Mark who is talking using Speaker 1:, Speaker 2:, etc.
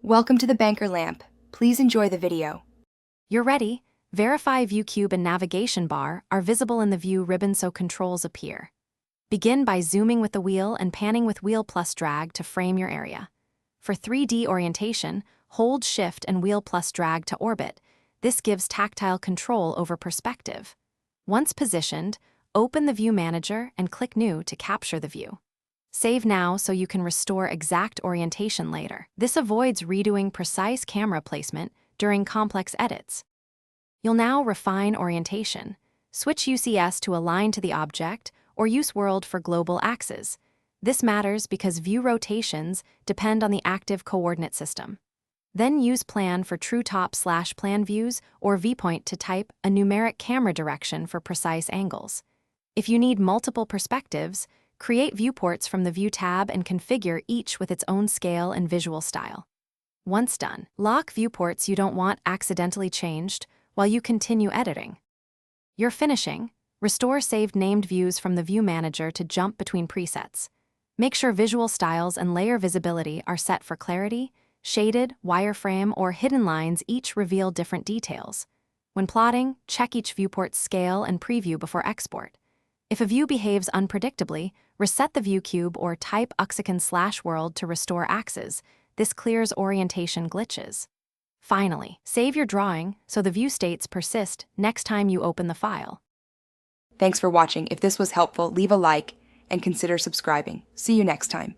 Speaker 1: Welcome to the Banker Lamp. Please enjoy the video.
Speaker 2: You're ready. Verify View Cube and Navigation Bar are visible in the View ribbon so controls appear. Begin by zooming with the wheel and panning with wheel plus drag to frame your area. For 3D orientation, hold Shift and wheel plus drag to orbit. This gives tactile control over perspective. Once positioned, open the View Manager and click New to capture the view. Save now so you can restore exact orientation later. This avoids redoing precise camera placement during complex edits. You'll now refine orientation. Switch UCS to align to the object or use World for global axes. This matters because view rotations depend on the active coordinate system. Then use Plan for true top/plan views or viewpoint to type a numeric camera direction for precise angles. If you need multiple perspectives, create viewports from the View tab and configure each with its own scale and visual style. Once done, lock viewports you don't want accidentally changed while you continue editing. You're finishing. Restore saved named views from the View Manager to jump between presets. Make sure visual styles and layer visibility are set for clarity. Shaded, wireframe, or hidden lines each reveal different details. When plotting, check each viewport's scale and preview before export. If a view behaves unpredictably, reset the view cube or type uxicon/world to restore axes. This clears orientation glitches. Finally, save your drawing so the view states persist next time you open the file.
Speaker 1: Thanks for watching. If this was helpful, leave a like and consider subscribing. See you next time.